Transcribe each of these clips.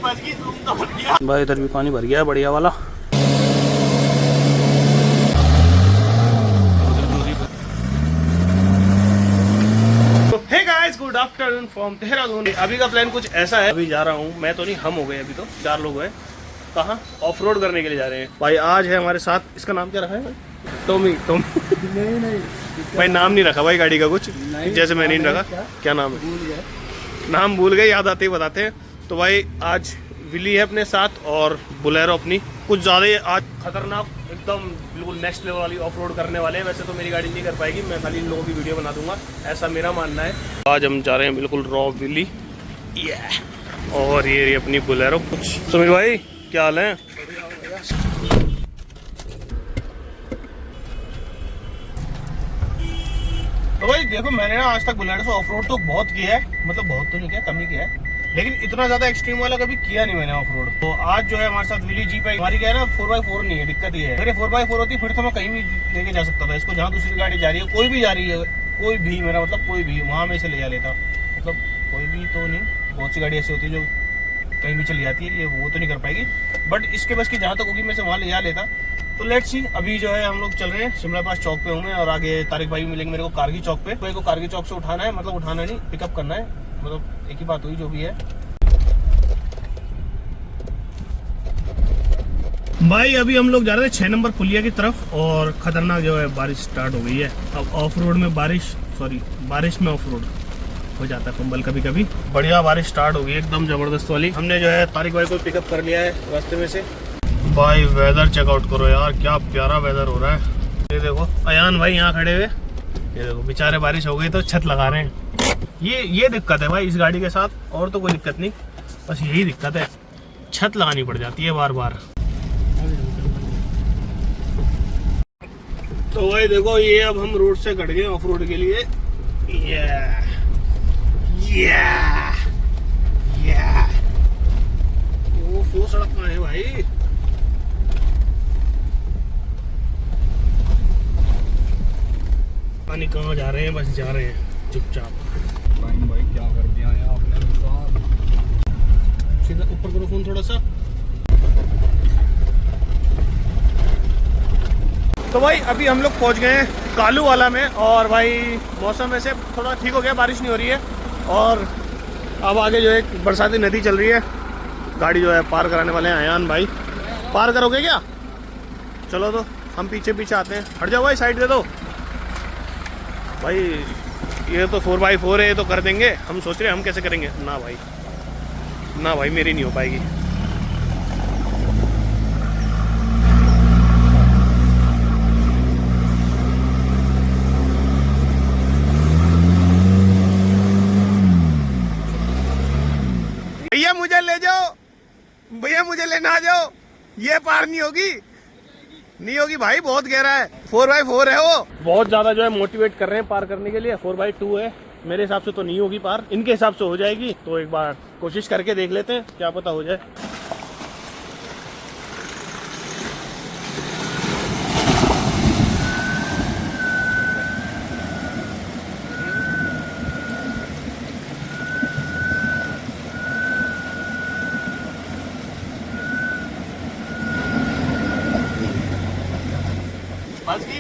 भाई इधर भी पानी भर गया है बढ़िया वाला। Hey guys, good afternoon from Dehradun. अभी का प्लान कुछ ऐसा है, अभी जा रहा हूँ मैं तो नहीं, हम हो गए अभी तो 4 लोग हैं। कहाँ? ऑफ रोड करने के लिए जा रहे हैं भाई। आज है हमारे साथ, इसका नाम क्या रखा है भाई? टॉमी। नहीं भाई, नाम नहीं रखा भाई गाड़ी का कुछ, जैसे मैंने नहीं रखा। क्या नाम है? भूल गए, नाम भूल गए, याद आते ही बताते हैं। तो भाई आज विली है अपने साथ और बुलेरो अपनी, कुछ ज़्यादा ही आज खतरनाक एकदम बिल्कुल नेक्स्ट लेवल वाली ऑफ रोड करने वाले हैं। वैसे तो मेरी गाड़ी नहीं कर पाएगी, मैं खाली इन लोगों की वीडियो बना दूंगा, ऐसा मेरा मानना है। आज हम जा रहे हैं बिल्कुल रॉ विली, और ये अपनी बुलेरो। कुछ सुमित भाई क्या हाल है? तो भाई देखो, मैंने ना आज तक बुलेरो से ऑफ रोड तो बहुत किया है, मतलब बहुत तो नहीं किया, कम ही किया है, लेकिन इतना ज्यादा एक्सट्रीम वाला कभी किया नहीं मैंने ऑफ रोड। तो आज जो है हमारे साथ विली जीप है हमारी। क्या है ना, 4x4 नहीं है, दिक्कत ये है। अगर 4x4 होती फिर तो मैं कहीं भी लेके जा सकता था इसको, जहाँ दूसरी गाड़ी जा रही है, कोई भी जा रही है, कोई भी, मेरा मतलब कोई भी, वहाँ में इसे ले जा लेता। मतलब कोई भी तो नहीं, बहुत सी गाड़ी ऐसी होती है जो कहीं भी चली जाती है, ये वो तो नहीं कर पाएगी, बट इसके बस की जहाँ तक होगी मैं से वहाँ ले जा लेता। तो लेट्स सी। अभी जो है हम लोग चल रहे हैं शिमला पास चौक पे होंगे, और आगे तारिक भाई मिलेंगे मेरे को कारगी चौक पे। मेरे को कारगी चौक से उठाना है, मतलब उठाना नहीं, पिकअप करना है, मतलब एक ही बात हुई जो भी है। भाई अभी हम लोग जा रहे थे 6 नंबर पुलिया की तरफ, और खतरनाक जो है बारिश स्टार्ट हो गई है। अब ऑफ रोड में बारिश में ऑफ रोड हो जाता है फंबल कभी कभी। बढ़िया बारिश स्टार्ट हो गई एकदम जबरदस्त वाली। हमने जो है तारिक भाई को पिकअप कर लिया है रास्ते में से। भाई वेदर चेकआउट करो यार, क्या प्यारा वेदर हो रहा है। ये देखो अयान भाई यहाँ खड़े हुए, ये देखो बेचारे, बारिश हो गई तो छत लगा रहे हैं। ये दिक्कत है भाई इस गाड़ी के साथ, और तो कोई दिक्कत नहीं, बस यही दिक्कत है, छत लगानी पड़ जाती है बार बार। तो भाई देखो, ये अब हम रोड से कट गए ऑफ रोड के लिए। वो सड़क कहाँ है भाई? पानी कहाँ जा रहे हैं, बस जा रहे हैं चुपचाप। भाई क्या कर दिया है आपने? सीधा ऊपर करो फोन थोड़ा सा। तो भाई अभी हम लोग पहुंच गए हैं कालू वाला में, और भाई मौसम वैसे थोड़ा ठीक हो गया, बारिश नहीं हो रही है। और अब आगे जो है बरसाती नदी चल रही है, गाड़ी जो है पार कराने वाले हैं अयान भाई। पार करोगे क्या? चलो तो हम पीछे पीछे आते हैं। हट जाओ भाई, साइड दे दो भाई। ये तो 4x4 है, ये तो कर देंगे। हम सोच रहे हैं हम कैसे करेंगे। ना भाई, ना भाई, मेरी नहीं हो पाएगी। भैया मुझे ले जाओ, भैया मुझे लेना आ जाओ। ये पार नहीं होगी, नहीं होगी भाई, बहुत गहरा है। 4x4 है वो। बहुत ज्यादा जो है मोटिवेट कर रहे हैं पार करने के लिए। 4x2 है, मेरे हिसाब से तो नहीं होगी पार, इनके हिसाब से हो जाएगी। तो एक बार कोशिश करके देख लेते हैं, क्या पता हो जाए।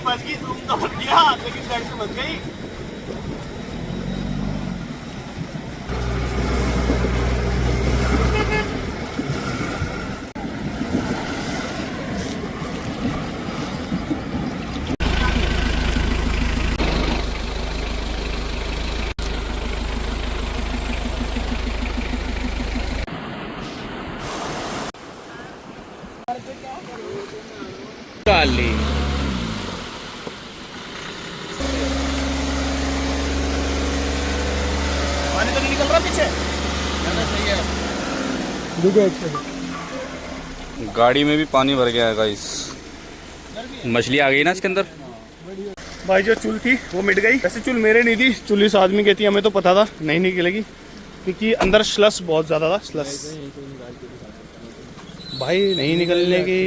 बच गई, तुम तो बच गया, लेकिन साइड से बच गई। काली पानी तो नहीं निकल रहा पीछे, सही है। गाड़ी में भी पानी भर गया है गाइस, मछली आ गई ना इसके अंदर। भाई जो चुल थी वो मिट गई। वैसे चुल मेरे नहीं थी, चुल इस आदमी की थी, हमें तो पता था नहीं निकलेगी, क्योंकि अंदर स्लस बहुत ज्यादा था। स्लस भाई नहीं निकलने की।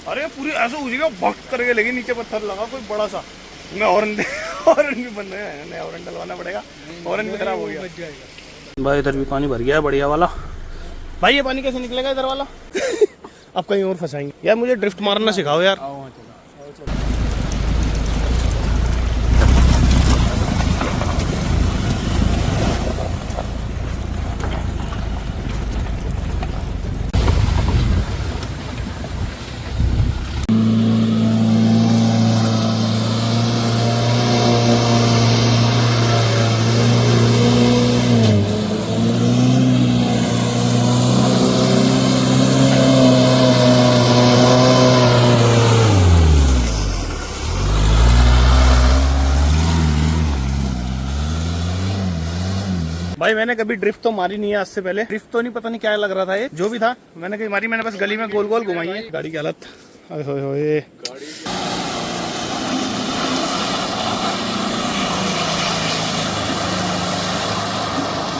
अरे पूरी ऐसा हो जाएगा, भक्त करके लेकिन नीचे पत्थर लगा कोई बड़ा सा। मैं हॉर्न भी बन रहा है, नया हॉर्न डलवाना पड़ेगा, हॉर्न भी खराब हो गया। भाई इधर भी पानी भर गया है बढ़िया वाला। भाई ये पानी कैसे निकलेगा इधर वाला? अब कहीं और फंसाएंगे यार। मुझे ड्रिफ्ट मारना सिखाओ यार। भाई मैंने कभी ड्रिफ्ट तो मारी नहीं है आज से पहले। ड्रिफ्ट तो नहीं, पता नहीं क्या लग रहा था, ये जो भी था मैंने कभी मारी। मैंने बस गली में गोल गोल घुमाई है। गाड़ी की हालत ओए होए होए।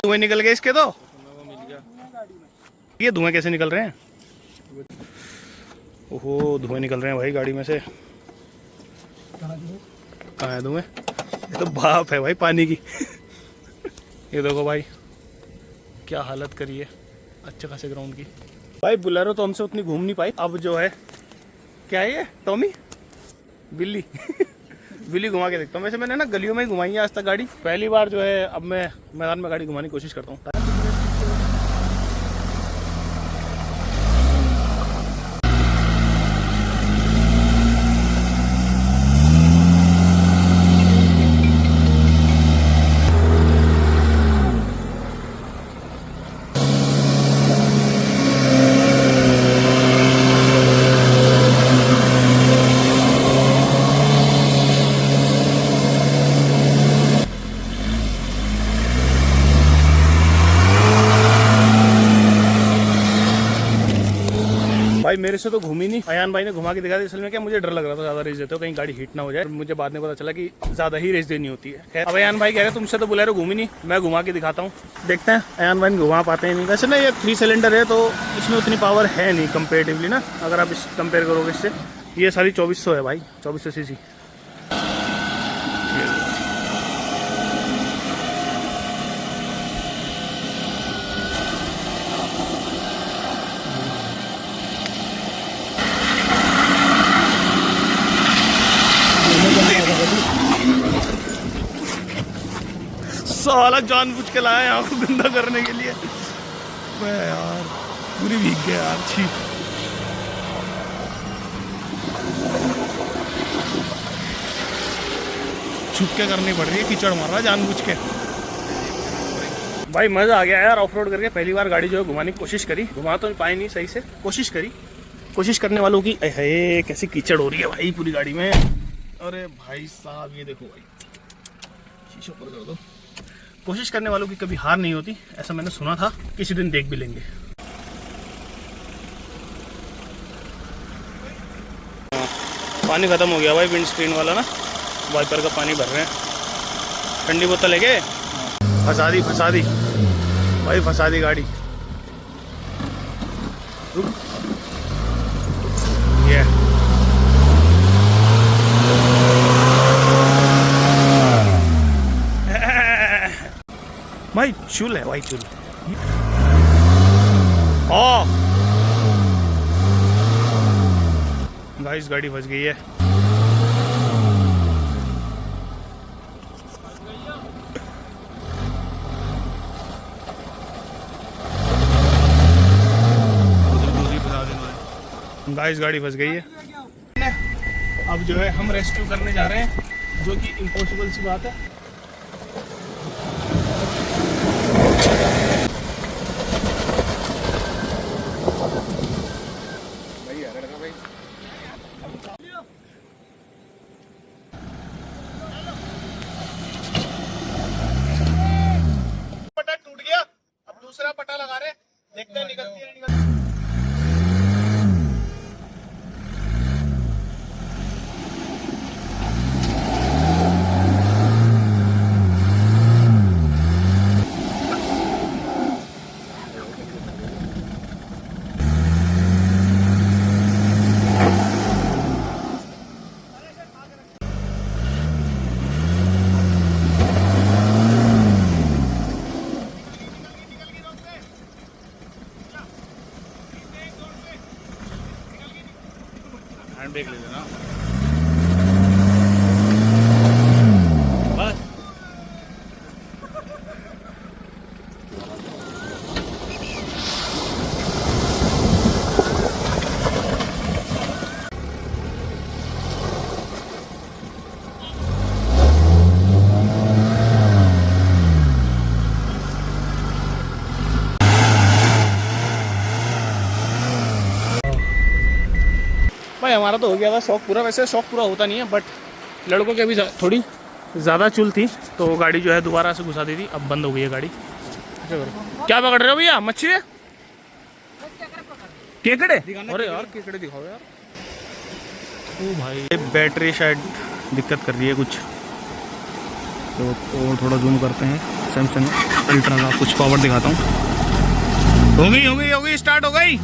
धुएं निकल गए इसके तो। ये धुएं कैसे निकल रहे हैं? ओहो धुएं निकल रहे हैं भाई गाड़ी में से। कहाँ है धुएं? ये तो भाप है भाई पानी की। ये देखो भाई क्या हालत करी है अच्छे खासे ग्राउंड की। भाई बुलेरो तो हमसे उतनी घूम नहीं पाई। अब जो है क्या है ये टॉमी बिल्ली बिल्ली घुमा के देखता हूँ। वैसे मैंने ना गलियों में ही घुमाई है आज तक गाड़ी। पहली बार जो है अब मैं मैदान में गाड़ी घुमाने की कोशिश करता हूँ। भाई मेरे से तो घूमी नहीं, अयान भाई ने घुमा के दिखा दी। असल में क्या मुझे डर लग रहा था ज्यादा रेस देते हो कहीं गाड़ी हिट ना हो जाए। मुझे बाद में पता चला कि ज्यादा ही रेस देनी होती है। अब अयान भाई कह रहे तुमसे तो बुलेरो घूमी नहीं, मैं घुमा के दिखाता हूँ। देखते हैं अयान भाई घुमा पाते हैं नहीं। वैसे ना ये 3 सिलेंडर है तो इसमें उतनी पावर है नहीं कंपेरेटिवली ना, अगर आप इस कंपेयर करोगे इससे। ये सारी 2400 है भाई, 2400 सीसी। साला जानबूझ के लाया यहाँ को गंदा करने के लिए। मैं यार पूरी भीग गया यार। छी छुप के करनी पड़ रही है, कीचड़ मार रहा जानबूझ के। भाई मजा आ गया यार ऑफ रोड करके। पहली बार गाड़ी जो है घुमाने की कोशिश करी, घुमा तो पाई नहीं सही से, कोशिश करी। कोशिश करने वालों की है कैसी कीचड़ हो रही है भाई पूरी गाड़ी में। अरे भाई साहब ये देखो भाई, शीशे ऊपर कर दो। कोशिश करने वालों की कभी हार नहीं होती, ऐसा मैंने सुना था। किसी दिन देख भी लेंगे। पानी खत्म हो गया भाई, विंड स्क्रीन वाला ना, वाइपर का पानी भर रहे हैं। ठंडी बोतल है क्या? फंसा दी भाई, फंसा दी गाड़ी। ये भाई चूल है भाई, चूल। ओ गाइस गाड़ी फंस गई है। गाइस गाड़ी फंस गई है। अब जो है हम रेस्क्यू करने जा रहे हैं, जो कि इम्पॉसिबल सी बात है। पटा टूट गया, अब दूसरा पटा लगा रहे, देखते हैं निकलती है निकलती। फ्रंट ब्रेक ले लेना बस। भाई हमारा तो हो गया था शौक पूरा। वैसे शौक पूरा होता नहीं है, बट लड़कों की अभी थोड़ी ज़्यादा चुल थी तो गाड़ी जो है दोबारा से घुसा दी थी। अब बंद हो गई है गाड़ी। क्या पकड़ रहे हो भैया? मच्छी है? केकड़े? अरे यार केकड़े दिखाओ यार। ओ भाई बैटरी शायद दिक्कत कर रही है कुछ, तो और थोड़ा जूम करते हैं। सैमसंग अल्ट्रा का कुछ पावर दिखाता हूँ। हो गई स्टार्ट हो गई।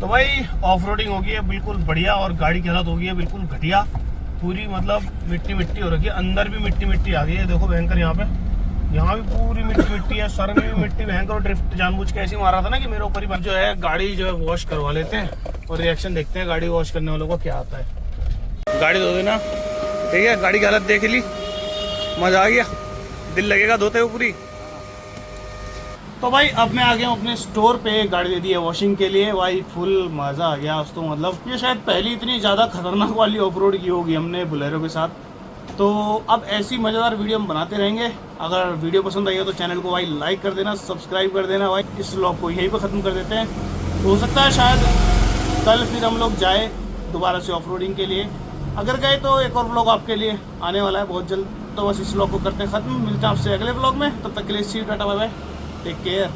तो भाई ऑफ रोडिंग हो गई है बिल्कुल बढ़िया, और गाड़ी की हालत हो गई है बिल्कुल घटिया। पूरी मतलब मिट्टी मिट्टी हो रखी है, अंदर भी मिट्टी मिट्टी आ गई है। देखो भयंकर, यहाँ भी पूरी मिट्टी मिट्टी है, सर में भी मिट्टी भयंकर। और ड्रिफ्ट जानबूझ के ऐसे मारा था ना कि मेरे ऊपर ही जो है गाड़ी जो है वॉश करवा लेते हैं और रिएक्शन देखते हैं गाड़ी वॉश करने वालों को क्या आता है। गाड़ी धो देना, ठीक है? गाड़ी की हालत देख ली, मजा आ गया, दिल लगेगा धोते हुए पूरी। तो भाई अब मैं आ गया हूँ अपने स्टोर पे, गाड़ी दे दी है वॉशिंग के लिए। भाई फुल मज़ा आ गया आज तो। मतलब ये शायद पहली इतनी ज़्यादा खतरनाक वाली ऑफ रोड की होगी हमने बोलेरो के साथ। तो अब ऐसी मज़ेदार वीडियो हम बनाते रहेंगे। अगर वीडियो पसंद आई हो तो चैनल को भाई लाइक कर देना, सब्सक्राइब कर देना। भाई इस व्लॉग को यहीं पर ख़त्म कर देते हैं। हो सकता है शायद कल फिर हम लोग जाए दोबारा से ऑफ रोडिंग के लिए। अगर गए तो एक और व्लॉग आपके लिए आने वाला है बहुत जल्द। तो बस इस व्लॉग को करते हैं ख़त्म। मिलते हैं आपसे अगले व्लॉग में, तब तक के लिए see you, tata bye bye, take care.